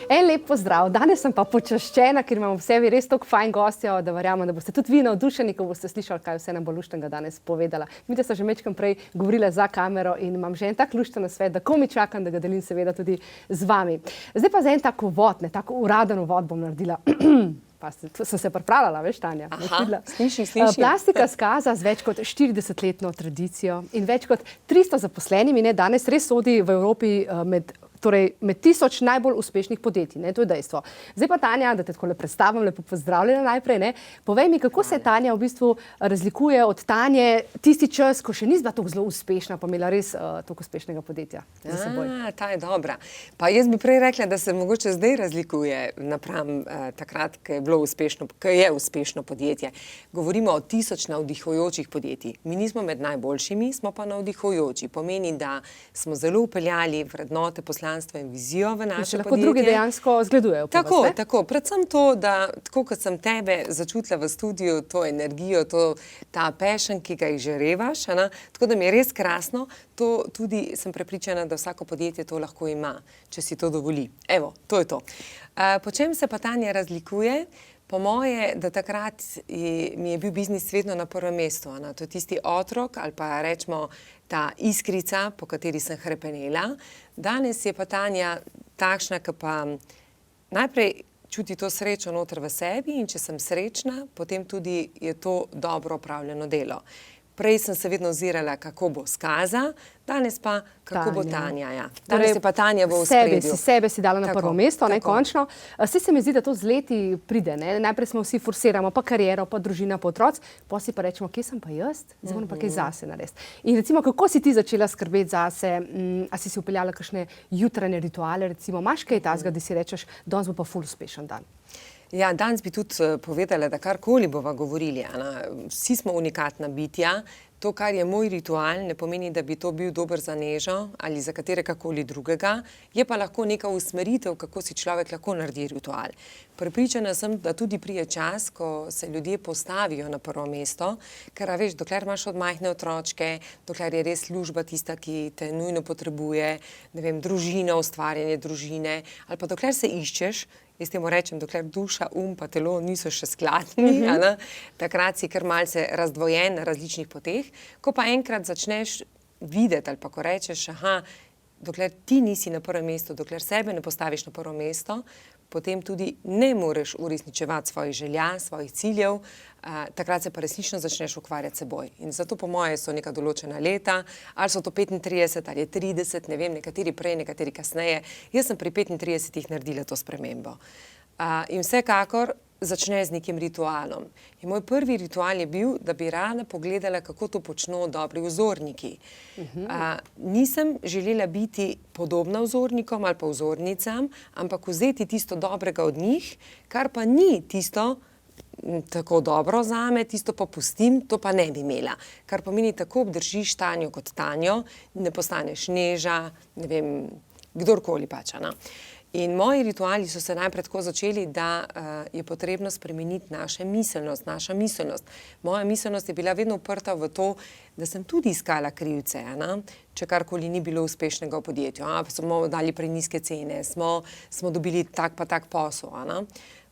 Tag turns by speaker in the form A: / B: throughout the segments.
A: En lep pozdrav. Danes sem pa počaščena, ker imamo v sebi res toliko fajn gostjo, da verjamem, da boste tudi vi navdušeni, ko boste slišali, kaj vse nam bo luštnega danes povedala. Mi ste že mečkam prej govorila za kamero in imam že en tak lušten nasvet, da komaj čakam, da ga delim seveda tudi z vami. Zdaj pa za en tak uvod, tako uraden uvod bom naredila. Pa sem se pripravljala, veš, Tanja.
B: Sliši.
A: Plastika skaza z več kot 40-letno tradicijo in več kot 300 zaposlenimi, danes res sodi v Evropi med 1000 najbolj uspešnih podjetij, to je dejstvo. Zdaj pa, Tanja, da te takole predstavim, lepo pozdravljena najprej, povej mi, kako se Tanja v bistvu razlikuje od Tanje tisti čas, ko še ni bila tako zelo uspešna, pa imela res tako uspešnega podjetja za seboj.
B: Ta je dobra. Pa jaz bi prej rekla, da se mogoče zdaj razlikuje napram takrat, ko je uspešno podjetje. Govorimo o 1000 navdihujočih podjetij. Mi nismo med najboljšimi, smo pa navdihujoči. Pomeni, da smo zelo upeljali vrednote poslanstva in vizijo v naše podjetje.
A: Lahko drugi dejansko zgledujejo po vas, ne?
B: Tako. Predvsem to, da tako kot sem tebe začutila v studiu, to energijo, ta passion, ki ga izžarevaš, tako da mi je res krasno, to tudi sem prepričana, da vsako podjetje to lahko ima, če si to dovoli. Evo, to je to. Po čem se pa Tanja razlikuje? Po moje, da takrat mi je bil biznis vedno na prvem mestu. To je tisti otrok ali pa rečemo ta iskrica, po kateri sem hrepenela. Danes je pa Tanja takšna, ki pa najprej čuti to srečo noter v sebi in če sem srečna, potem tudi je to dobro opravljeno delo. Prej sem se vedno ozirala, kako bo skaza, danes pa, kako bo Tanja. Ja. Danes je pa Tanja v ospredju.
A: Sebe si dala na prvo mesto, končno. Vse se mi zdi, da to z leti pride. Najprej smo vsi forsiramo, pa kariero, pa družina, pa otroci, potem si pa rečemo, kje sem pa jaz? Zdaj moram pa kaj zase narediti. In recimo, kako si ti začela skrbeti zase? A si upeljala kakšne jutranje rituale? Recimo, imaš kaj tazga, da si rečeš, danes bo pa ful uspešen dan?
B: Ja, danes bi tudi povedala, da karkoli bova govorili. Vsi smo unikatna bitja. To, kar je moj ritual, ne pomeni, da bi to bil dober za Nežo ali za katerekoli drugega. Je pa lahko neka usmeritev, kako si človek lahko naredi ritual. Prepričana sem, da tudi prije čas, ko se ljudje postavijo na prvo mesto, ker veš, dokler imaš od majhne otročke, dokler je res služba tista, ki te nujno potrebuje, ne vem, družina, ustvarjanje družine, ali pa dokler se iščeš, jaz temu rečem, dokler duša, pa telo niso še skladni, takrat si kar malce razdvojen na različnih poteh. Ko pa enkrat začneš videti ali pa ko rečeš, dokler ti nisi na prvem mestu, dokler sebe ne postaviš na prvo mesto, potem tudi ne moreš uresničevati svojih želja, svojih ciljev, takrat se pa resnično začneš ukvarjati s seboj. In zato po moje so neka določena leta, ali so to 35 ali 30, ne vem, nekateri prej, nekateri kasneje. Jaz sem pri 35 naredila to spremembo. In vsekakor začne z nekim ritualom. In moj prvi ritual je bil, da bi rada pogledala, kako to počno dobri vzorniki. Nisem želela biti podobna vzornikom ali pa vzornicam, ampak vzeti tisto dobrega od njih, kar pa ni tisto tako dobro zame, tisto pa pustim, to pa ne bi imela. Kar pomeni, tako obdržiš Tanjo kot Tanjo, ne postaneš Neža, ne vem, kdorkoli pač. In moji rituali so se najprej tako začeli, da je potrebno spremeniti naša miselnost. Moja miselnost je bila vedno uprta v to, da sem tudi iskala krivce, če karkoli ni bilo uspešnega v podjetju. Smo dali prenizke cene, smo dobili tak pa tak posel.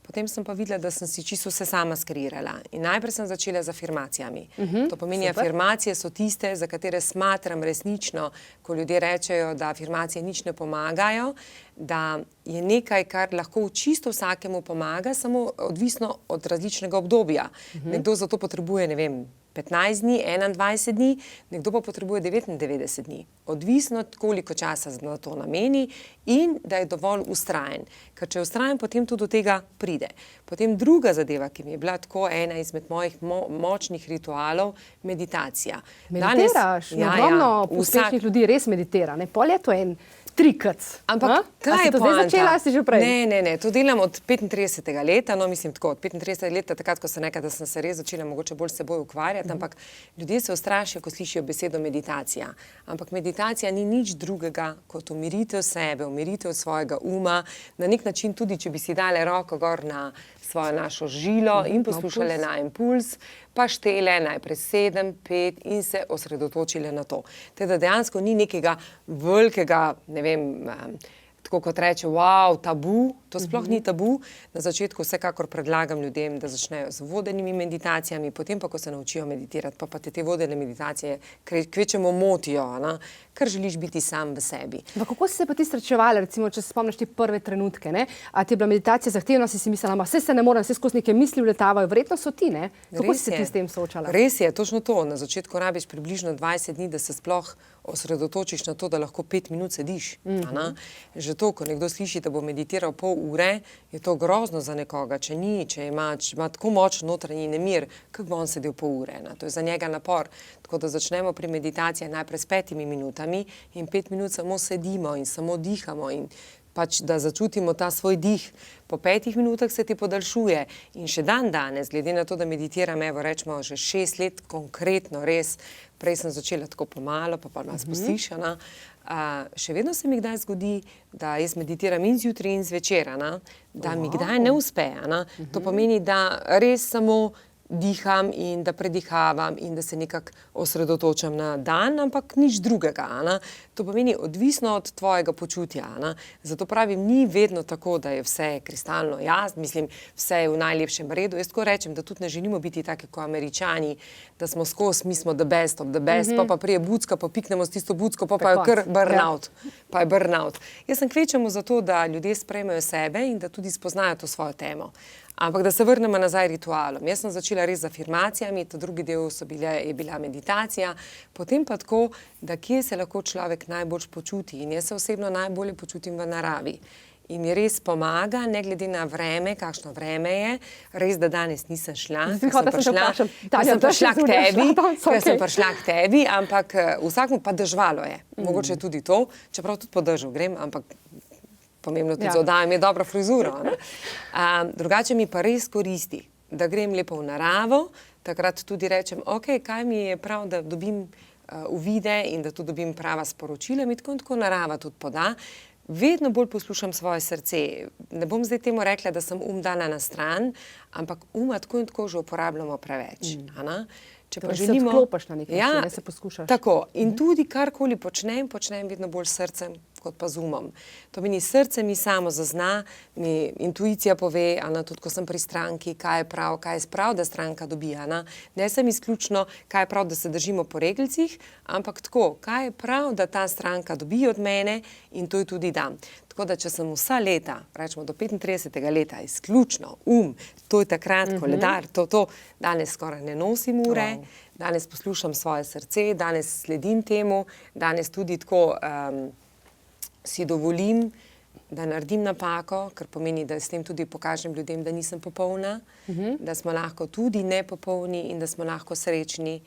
B: Potem sem pa videla, da sem si čisto vse sama skreirala. In najprej sem začela z afirmacijami. To pomeni, afirmacije so tiste, za katere smatram resnično, ko ljudje rečejo, da afirmacije nič ne pomagajo, da je nekaj, kar lahko čisto vsakemu pomaga, samo odvisno od različnega obdobja. Nekdo za to potrebuje, ne vem, 15 dni, 21 dni, nekdo pa potrebuje 99 dni. Odvisno, koliko časa na to nameni in da je dovolj vztrajen. Ker če je vztrajen, potem tudi do tega pride. Potem druga zadeva, ki mi je bila tako ena izmed mojih močnih ritualov, meditacija.
A: Meditiraš? Ogromno uspešnih ljudi res meditira. Pol je to en trikac.
B: Ampak kaj je
A: poanta? A si to zdaj začela, si že prej?
B: Ne, to delam od 35. leta, mislim tako, od 35. leta, takrat, ko sem nekaj, da sem se res začela mogoče bolj s seboj ukvarjati, ampak ljudje se ustrašijo, ko slišijo besedo meditacija. Ampak meditacija ni nič drugega kot umiritev sebe, umiritev svojega uma, na nek način tudi, če bi si dale roko gor na svojo našo žilo in poslušale na impuls, pa štele najprej 7, 5 in se osredotočile na to. Teda dejansko ni nekega velikega, ne vem, tako kot reče, wow, tabu, to sploh ni tabu. Na začetku vsekakor predlagam ljudem, da začnejo z vodenimi meditacijami, potem pa, ko se naučijo meditirati, pa te vodene meditacije kvečemo motijo, ker želiš biti sam v sebi.
A: Kako si se pa ti srečevala, recimo, če se spomniš te prve trenutke, ne? A ti je bila meditacija zahtevna, si mislila, vse se ne morem, vse skozi neke misli vletavajo, verjetno so ti, ne? Kako si se ti s tem soočala?
B: Res je, točno to. Na začetku rabiš približno 20 dni, da se sploh osredotočiš na to, da lahko 5 minut sediš. Že to, ko nekdo sliši, da bo meditiral pol ure, je to grozno za nekoga. Če ima tako močen notranji nemir, kako bo on sedel pol ure. To je za njega napor. Tako da začnemo pri meditaciji najprej s 5 minutami in 5 minut samo sedimo in samo dihamo in pač, da začutimo ta svoj dih. Po 5 minutah se ti podaljšuje in še dan danes, glede na to, da meditiram, evo rečemo, že 6 let konkretno, res, prej sem začela tako pomalo, pa nas poslišana, še vedno se mi kdaj zgodi, da jaz meditiram in zjutraj in zvečer, da mi kdaj ne uspe. To pomeni, da res samo diham in da predihavam in da se nekako osredotočam na dan, ampak nič drugega. To pomeni odvisno od tvojega počutja. Zato pravim, ni vedno tako, da je vse kristalno jasno, mislim, vse je v najlepšem redu. Jaz tako rečem, da tudi ne želimo biti taki kot Američani, da smo skozi, mi smo the best of the best, pa prije bucka, pa piknemo s tisto bucko, pa je kar burnout. Pa je burnout. Jaz sem kvečemo zato, da ljudje sprejmejo sebe in da tudi spoznajo to svojo temo. Ampak da se vrnemo nazaj ritualom. Jaz sem začela res z afirmacijami, ta drugi del je bila meditacija, potem pa tako, da kje se lahko človek najbolj počuti. In jaz se osebno najbolje počutim v naravi. In mi res pomaga, ne glede na vreme, kakšno vreme je. Res, da danes nisem šla, ker sem prišla k tebi, ampak vsakmu pa dežvalo je. Mogoče tudi to, čeprav tudi po dežju grem, ampak pomembno tudi oddajem, je dobro frizuro. Drugače mi pa res koristi, da grem lepo v naravo, takrat tudi rečem, ok, kaj mi je prav, da dobim uvide in da tudi dobim prava sporočila, mi tako narava tudi poda. Vedno bolj poslušam svoje srce. Ne bom zdaj temu rekla, da sem dala na stran, ampak tako in tako že uporabljamo preveč. Če pa želimo,
A: se odklopiš na nek način, ne se poskušaš.
B: Tako. In tudi karkoli počnem vedno bolj s srcem, kot pa z umom. To meni srce mi samo zazna, mi intuicija pove, tudi ko sem pri stranki, kaj je prav, da stranka dobi. Ne sem izključno, kaj je prav, da se držimo po regelcih, ampak tako, kaj je prav, da ta stranka dobi od mene in to ji tudi dam. Tako da, če sem vsa leta, rečemo do 35. leta, izključno to je takrat koledar, to danes skoraj ne nosim ure, danes poslušam svoje srce, danes sledim temu, danes tudi tako si dovolim, da naredim napako, kar pomeni, da s tem tudi pokažem ljudem, da nisem popolna, da smo lahko tudi nepopolni in da smo lahko srečni.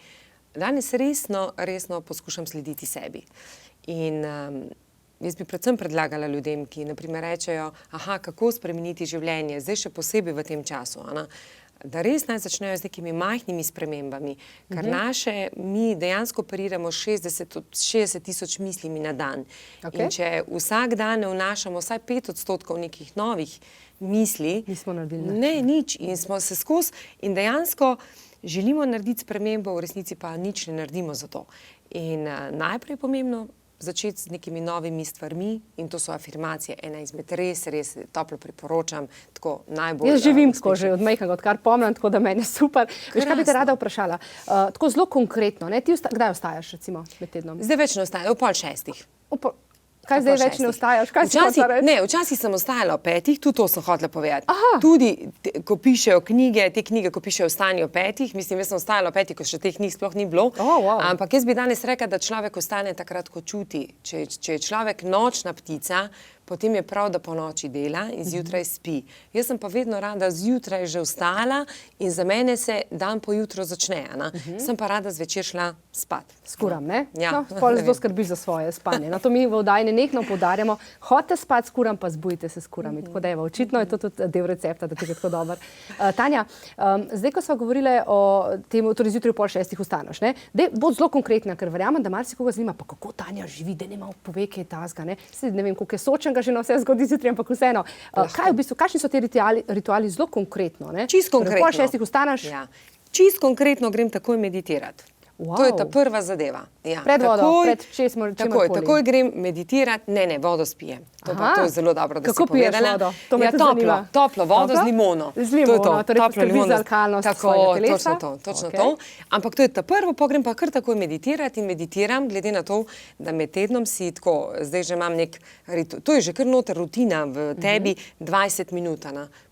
B: Danes resno poskušam slediti sebi. In jaz bi predvsem predlagala ljudem, ki naprimer rečejo, kako spremeniti življenje, zdaj še posebej v tem času, da res naj začnejo z nekimi majhnimi spremembami, ker mi dejansko operiramo 60 tisoč mislimi na dan. In če vsak dan ne vnašamo vsaj 5% nekih novih misli, ne, nič, in smo se skozi in dejansko želimo narediti spremembo, v resnici pa nič ne naredimo za to. In najprej je pomembno začeti z nekimi novimi stvarmi in to so afirmacije, ena izmed res toplo priporočam, tako najbolj.
A: Jaz živim tako že od majhnega, odkar pomnim, tako da meni je super. Veš, kaj bi te rada vprašala? Tako zelo konkretno, ne? Ti kdaj ostajaš recimo med tednom?
B: Zdaj več ne ostajam, ob 5:30.
A: Kaj zdaj več ne ostajaš? Kaj si hočela reči?
B: Ne, včasih sem ostajala ob 5, tudi to sem hotela povedati. Tudi, ko pišejo knjige, te knjige, ko pišejo Vstani ob 5, mislim, jaz sem ostajala ob 5, ko še teh knjig sploh ni bilo. Ampak jaz bi danes rekla, da človek ostane takrat, ko čuti. Če je človek nočna ptica, potem je prav, da po noči dela in zjutraj spi. Jaz sem pa vedno rada zjutraj že vstala in za mene se dan po jutro začne. Sem pa rada zvečer šla spat.
A: Skuram, ne? No, potem zelo skrbiš za svoje spanje. To mi v oddaji nenehno poudarjamo, hodite spat skuram, pa zbudite se skurami. Tako da očitno je to tudi del recepta, da ti je tako dober. Tanja, zdaj, ko sva govorili o tem, torej zjutraj ob 5:30 vstaneš, ne? Bo zelo konkretna, ker verjamem, da marsikoga zanima, pa kako Tanja živi, da nema pove, kaj je tazga, ne? Ne vem, koliko je sočenega že na vse zgodi zjutraj, ampak vseeno. Kaj v bistvu, kakšni so ti rituali zelo konkretno, ne?
B: Čisto konkretno.
A: Ob 5:30 vstaneš?
B: Čisto konkretno grem takoj meditirati. To je ta prva zadeva. Ja,
A: pred vodo, pred čemkoli.
B: Takoj grem meditirati, ne, vodo spijem. To je zelo dobro, da
A: kako
B: si povedala.
A: Kako piješ vodo? To me tudi zanima.
B: Toplo vodo z limono.
A: Z limono, torej poskrbi za alkalnost svojega telesa.
B: Točno to. Ampak to je ta prvo, pogrem pa kar takoj meditirati in meditiram, glede na to, da med tednom si tako, zdaj že imam to je že kar noter rutina v tebi, 20 minut.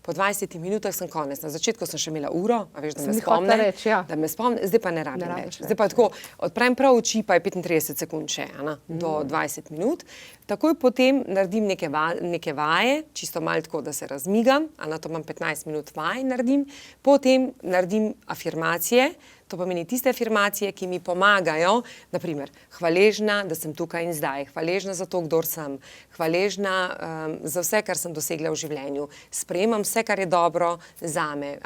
B: Po 20 minutah sem konec. Na začetku sem še imela uro, a veš, da me spomne, zdaj pa ne rabim več. Zdaj pa tako, odprem prav oči, pa je 35 sekund še, do 20 minut. Takoj potem naredim neke vaje, čisto malo tako, da se razmigam, to imam 15 minut vaj naredim. Potem naredim afirmacije, to pomeni tiste afirmacije, ki mi pomagajo, naprimer, hvaležna, da sem tukaj in zdaj, hvaležna za to, kdor sem, hvaležna za vse, kar sem dosegla v življenju, sprejemam vse, kar je dobro zame.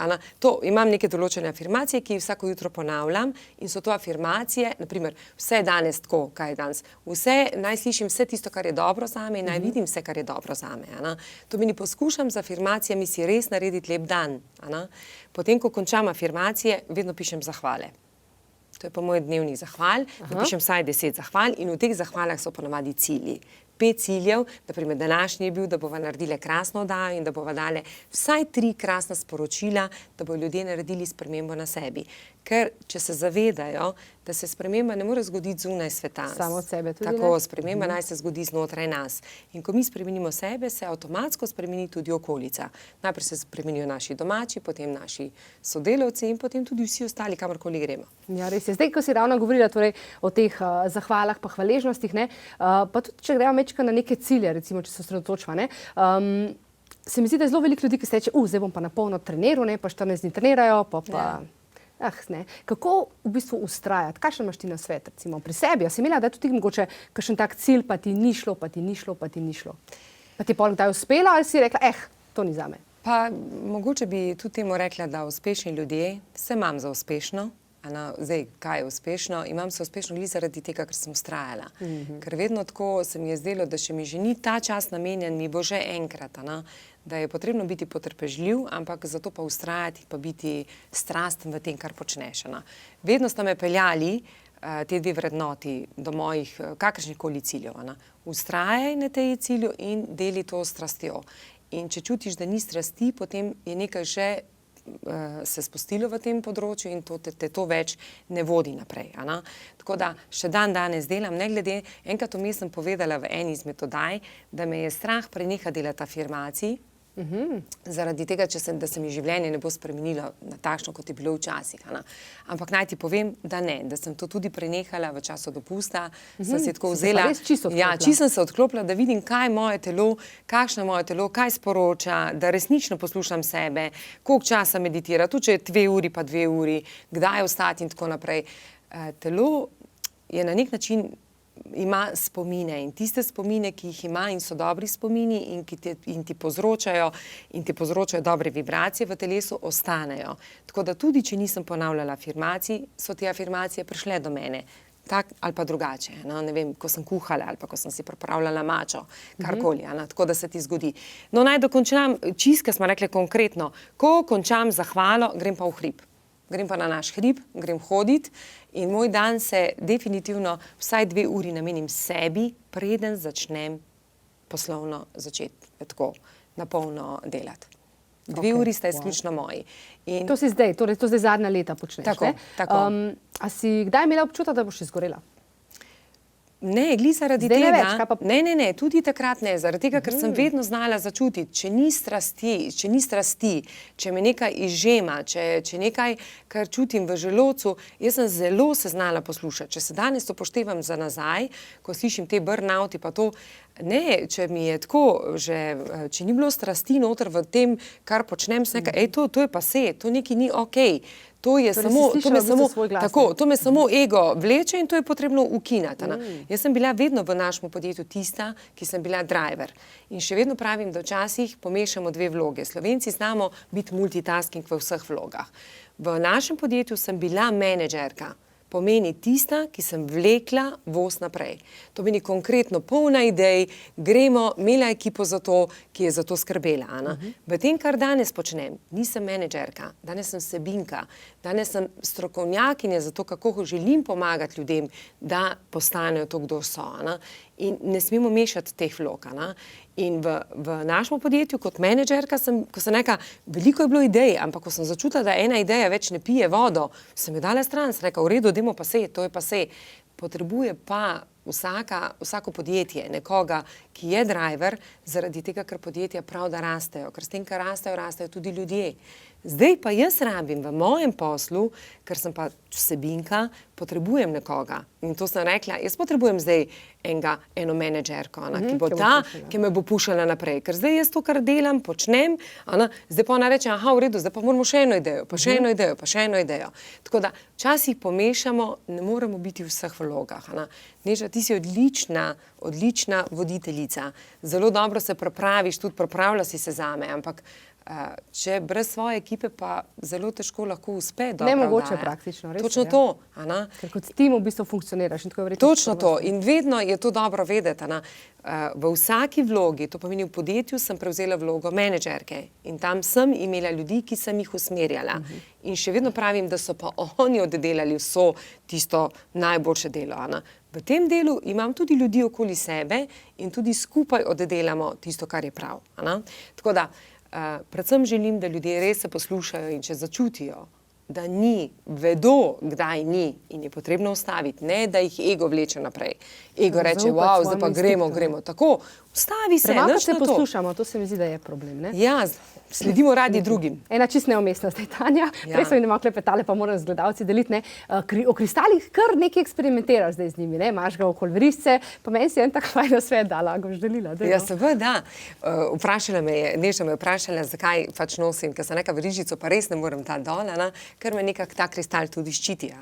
B: Imam neke določene afirmacije, ki jih vsako jutro ponavljam in so to afirmacije, naprimer, vse je danes tako, kaj je danes, naj slišim vse tisto, kar je dobro zame in naj vidim vse, kar je dobro zame. To meni poskušam z afirmacijami si res narediti lep dan. Potem, ko končam afirmacije, vedno pišem zahvale. To je pa moj dnevnik zahval, napišem vsaj 10 zahval in v teh zahvalah so ponavadi cilji. 5 ciljev, naprimer današnji je bil, da bova naredile krasno oddajo in da bova dale vsaj 3 krasna sporočila, da bodo ljudje naredili spremembo na sebi. Ker, če se zavedajo, da se sprememba ne more zgoditi zunaj sveta.
A: Samo od sebe tudi,
B: Tako, sprememba naj se zgodi znotraj nas. In ko mi spremenimo sebe, se avtomatsko spremeni tudi okolica. Najprej se spremenijo naši domači, potem naši sodelavci in potem tudi vsi ostali, kamorkoli gremo.
A: Ja, res je. Zdaj, ko si ravno govorila torej, o teh zahvalah pa hvaležnostih, pa tudi, če gremo mečka na neke cilje, recimo, če se osredotočva, se mi zdi, da je zelo veliko ljudi, ki se reče, zdaj bom pa na polno treniral, pa 14 dni trenirajo, Kako v bistvu ustrajati? Kakšen imaš ti na svet, recimo pri sebi? A si imela, da je tudi mogoče kakšen tak cilj, pa ti ni šlo, pa ti ni šlo, pa ti ni šlo? Pa ti pol kdaj uspelo ali si rekla, to ni zame?
B: Pa mogoče bi tudi temu rekla, da uspešni ljudje se imam za uspešno. Zdaj, kaj je uspešno? Imam se uspešno glih zaradi tega, ker sem ustrajala. Ker vedno tako se mi je zdelo, da še mi že ni ta čas namenjen, mi bo že enkrat, da je potrebno biti potrpežljiv, ampak zato pa ustrajati, pa biti strasten v tem, kar počneš. Vedno sta me peljali te dve vrednoti do mojih kakršnikoli ciljev. Ustrajaj na tej cilju in deli to strastjo. In če čutiš, da ni strasti, potem je nekaj že se spustilo v tem področju in te to več ne vodi naprej. Tako da še danes delam, ne glede, enkrat vmes sem povedala v eni izmed oddaj, da me je strah prenehati delati afirmacij, zaradi tega, da se mi življenje ne bo spremenilo na takšno, kot je bilo včasih. Ampak naj ti povem, da ne, da sem to tudi prenehala v času dopusta, sem si tako vzela, čisto sem se odklopila, da vidim, kaj je moje telo, kakšno je moje telo, kaj sporoča, da resnično poslušam sebe, koliko časa meditira, tudi če je 2 uri pa 2 uri, kdaj vstati in tako naprej. Telo je na nek način ima spomine in tiste spomine, ki jih ima in so dobri spomini in ti povzročajo dobre vibracije v telesu, ostanejo. Tako da tudi, če nisem ponavljala afirmacij, so te afirmacije prišle do mene. Tak ali pa drugače, ne vem, ko sem kuhala ali pa ko sem si pripravljala mačo, karkoli, tako da se ti zgodi. No, naj dokončam, čisto smo rekli konkretno, ko končam zahvalo, grem pa v hrib. Grem pa na naš hrib, grem hoditi in moj dan se definitivno vsaj 2 uri namenim sebi, preden začnem poslovno začeti tako na polno delati. 2 uri sta izključno moji.
A: To si zdaj, torej to zdaj zadnja leta počneš,
B: Tako.
A: A si kdaj imela občutek, da boš izgorela?
B: Ne, glih zaradi
A: Zdaj ne
B: tega.
A: več, kaj pa-
B: Ne, tudi takrat ne, zaradi tega, ker sem vedno znala začutiti, če ni strasti, če me nekaj izžema, če nekaj, kar čutim v želodcu, jaz sem zelo se znala poslušati. Če se danes upoštevam za nazaj, ko slišim te burnouti pa to, ne, če mi je tako, če ni bilo strasti noter v tem, kar počnem, sem rekla, to je pa to nekaj ni okej. To me samo ego vleče in to je potrebno ukinati. Jaz sem bila vedno v našem podjetju tista, ki sem bila driver. In še vedno pravim, da včasih pomešamo 2 vloge. Slovenci znamo biti multitasking v vseh vlogah. V našem podjetju sem bila menedžerka. pomeni tista, ki sem vlekla voz naprej. To pomeni konkretno polna idej, gremo, imela ekipo za to, ki je za to skrbela. V tem, kar danes počnem, nisem menedžerka, danes sem vsebinka, danes sem strokovnjakinja za to, kako želim pomagati ljudem, da postanejo to, kdo so. In ne smemo mešati teh vlog. In v našem podjetju kot menedžerka ko sem rekla, veliko je bilo idej, ampak ko sem začutila, da ena ideja več ne pije vodo, sem jo dala stran, sem rekla, v redu, dajmo pa se, to je pa se. Potrebuje pa vsako podjetje nekoga, ki je driver, zaradi tega, ker podjetja prav da rastejo, ker s tem, ker rastejo tudi ljudje. Zdaj pa jaz rabim v mojem poslu, ker sem pa vsebinka, potrebujem nekoga. In to sem rekla, jaz potrebujem zdaj eno menedžerko, ki bo ta, ki me bo pušala naprej. Ker zdaj jaz to, kar delam, počnem, zdaj pa ona reče, aha, v redu, zdaj pa moramo še eno idejo, pa še eno idejo, pa še eno idejo. Tako da včasih pomešamo, ne moremo biti v vseh vlogah. Neža, ti si odlična voditeljica. Zelo dobro se pripraviš, tudi pripravlja si se zame, ampak če brez svoje ekipe pa zelo težko lahko uspe dobro.
A: Nemogoče praktično, res.
B: Točno to.
A: Ker kot tim v bistvu funkcioniraš.
B: Točno to. In vedno je to dobro vedeti. V vsaki vlogi, to pomeni v podjetju, sem prevzela vlogo menedžerke in tam sem imela ljudi, ki sem jih usmerjala. In še vedno pravim, da so pa oni oddelali vso tisto najboljše delo. V tem delu imam tudi ljudi okoli sebe in tudi skupaj oddelamo tisto, kar je prav. Tako da predvsem želim, da ljudje res se poslušajo in če začutijo, da ni, vedo, kdaj ni in je potrebno ustaviti, ne da jih ego vleče naprej. Ego reče, wow, zdaj pa gremo. Tako, ustavi se,
A: premalo
B: nič na to.
A: Poslušamo, to se mi zdi, da je problem, ne?
B: Ja, sledimo radi drugim.
A: Ena čisto neumestna zdaj, Tanja. Prej so mi malo klepetale, pa moram z gledalci deliti, ne? O kristalih kar nekaj eksperimentiraš zdaj z njimi, ne? Imaš ga okoli vrišče, pa meni si en tak fajn svet dala, ga boš delila.
B: Ja, seveda. Vprašala me je, Neža me je vprašala, zakaj pač nosim, ker sem neka vrižico pa res ne morem ta dol, ker me nekako ta kristal tudi ščiti.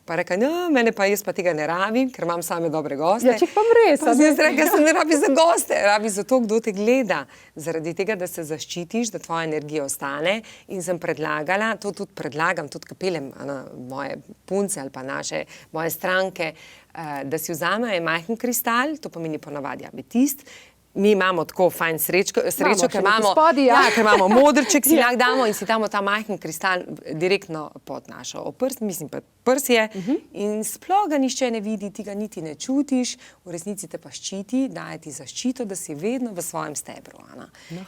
B: Pa reka, mene pa jaz pa tega ne rabim, ker imam same dobre goste.
A: Ja, ček pa res.
B: Pa jaz rekla, sem ne rabi za goste, rabi za to, kdo te gleda. Zaradi tega, da se zaščitiš, da tvoja energija ostane in sem predlagala, to tudi predlagam, tudi kapelem moje punce ali pa moje stranke, da si vzamejo majhen kristal, to pomeni ponavadi ametist. Mi imamo tako fajn srečo, ker imamo modrček, si lahko damo in si damo ta majhen kristal direktno pod našo oprst, mislim pa prsje in sploh ga nišče ne vidi, ti ga niti ne čutiš, v resnici te pa ščiti, daje ti zaščito, da si vedno v svojem stebru.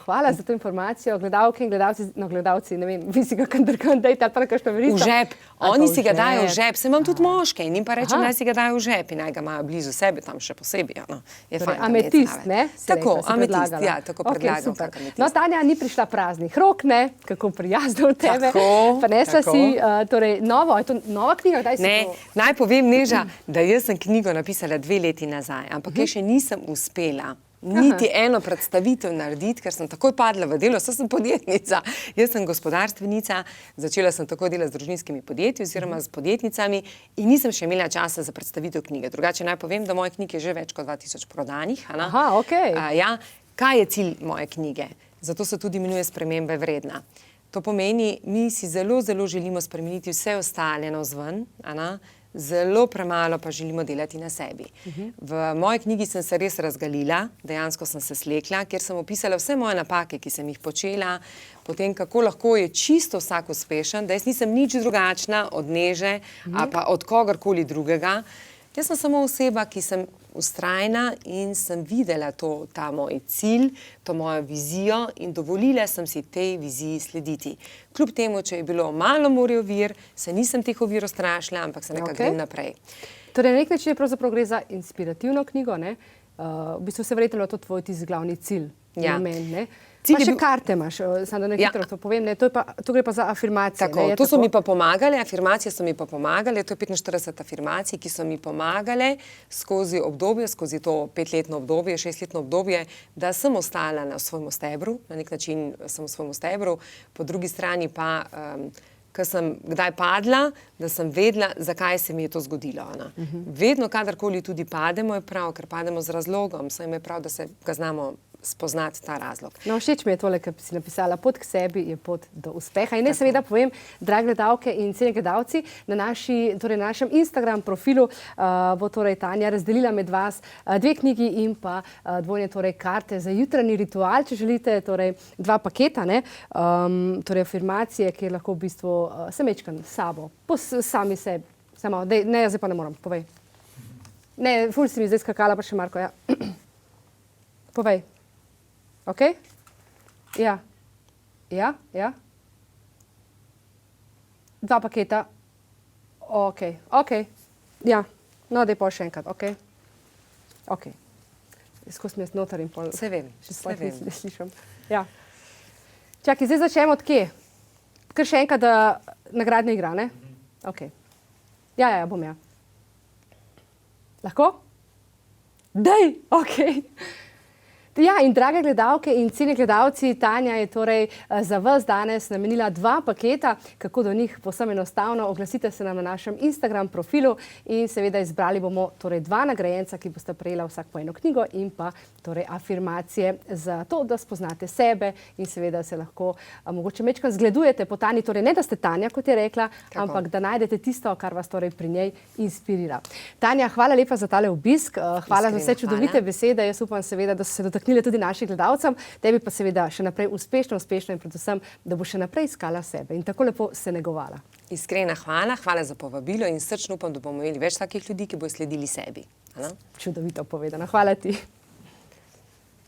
A: Hvala za to informacijo, gledalke in gledalci, ne vem, vi si ga dajte ali pa kakšno verico.
B: V žep, oni si ga dajo v žep, se imam tudi moške in jim pa rečem, naj si ga dajo v žep in naj ga imajo blizu sebe, tam še posebej.
A: Ametist, ne?
B: Tako, ametist, ja, tako predlagam.
A: No, Tanja ni prišla praznih rok, ne, kako prijazno od tebe. Prinesla si, torej, je to nova knjiga, kdaj si to?
B: Naj povem, Neža, da jaz sem knjigo napisala 2 leti nazaj, ampak jaz še nisem uspela niti eno predstavitev narediti, ker sem takoj padla v delo, saj sem podjetnica. Jaz sem gospodarstvenica, začela sem tako delati z družinskimi podjetji oziroma z podjetnicami in nisem še imela časa za predstavitev knjige. Drugače naj povem, da moje knjige je že več kot 2000 prodanih. Kaj je cilj moje knjige? Zato se tudi imenuje Spremembe vredna. To pomeni, mi si zelo, zelo želimo spremeniti vse ostale navzven, zelo premalo pa želimo delati na sebi. V moji knjigi sem se res razgalila, dejansko sem se slekla, kjer sem opisala vse moje napake, ki sem jih počela, potem kako lahko je čisto vsak uspešen, da jaz nisem nič drugačna od Neže ali pa od kogarkoli drugega. Jaz sem samo oseba, ki sem vztrajna in sem videla ta moj cilj, to mojo vizijo in dovolila sem si tej viziji slediti. Kljub temu, če je bilo malo morje ovir, se nisem teh ovir ustrašila, ampak se nekako grem naprej.
A: Torej, na nek način pravzaprav gre za inspirativno knjigo, ne? V bistvu se verjetno to tvoj tisti glavni cilj, namen, ne? Pa še karte imaš, samo da ne hitro to povem, to gre pa za afirmacije.
B: Tako, to so mi pa pomagale, afirmacije so mi pa pomagale, to je 45 afirmacij, ki so mi pomagale skozi obdobje, skozi to 5-letno obdobje, 6-letno obdobje, da sem ostala na svojem stebru, na nek način sem v svojem stebru, po drugi strani pa, ko sem kdaj padla, da sem vedela, zakaj se mi je to zgodilo. Vedno, kadarkoli tudi pademo, je prav, ker pademo z razlogom, saj je prav, da se ga znamo spoznati ta razlog.
A: No, všeč mi je tole, kar si napisala, pot k sebi je pot do uspeha. In naj seveda povem, drage gledalke in cenjeni gledalci, na našem Instagram profilu bo torej Tanja razdelila med vas dve knjigi in pa dvojne karte za jutranji ritual, če želite, torej dva paketa, torej afirmacije, kjer lahko v bistvu se mečkam s sabo, sami sebi. Samo, ne, zdaj pa ne moram, povej. Ne, ful si mi zdaj skakala, pa še Marko, ja. Povej. Ok? Ja. Ja, ja. Dva paketa. Ok, ok. Ja, no, daj pa še enkrat, ok. Ok. Skozi mi jaz noter in pol.
B: Se vem,
A: se vem. Ne slišam. Ja. Čakaj, zdaj začnemo od kje? Kar še enkrat nagradna igra, ne? Ok. Ja, bom ja. Lahko? Daj, ok. Ja, in drage gledalke in cenjeni gledalci, Tanja je torej za vas danes namenila dva paketa, kako do njih povsem enostavno. Oglasite se nam na našem Instagram profilu in seveda izbrali bomo torej dva nagrajenca, ki boste prejela vsak po eno knjigo in pa torej afirmacije za to, da spoznate sebe in seveda se lahko mogoče mečkam zgledujete po Tanji, torej ne da ste Tanja, kot je rekla, ampak da najdete tisto, kar vas torej pri njej inspirira. Tanja, hvala lepa za tale obisk, hvala za vse čudovite besede, jaz upam seveda, da so se dotaknili tudi našim gledalcem, tebi pa seveda še naprej uspešno in predvsem, da bo še naprej iskala sebe in tako lepo se negovala.
B: Iskrena hvala za povabilo in srčno upam, da bomo imeli več takih ljudi, ki bodo sledili sebi.
A: Čudovito povedano. Hvala ti.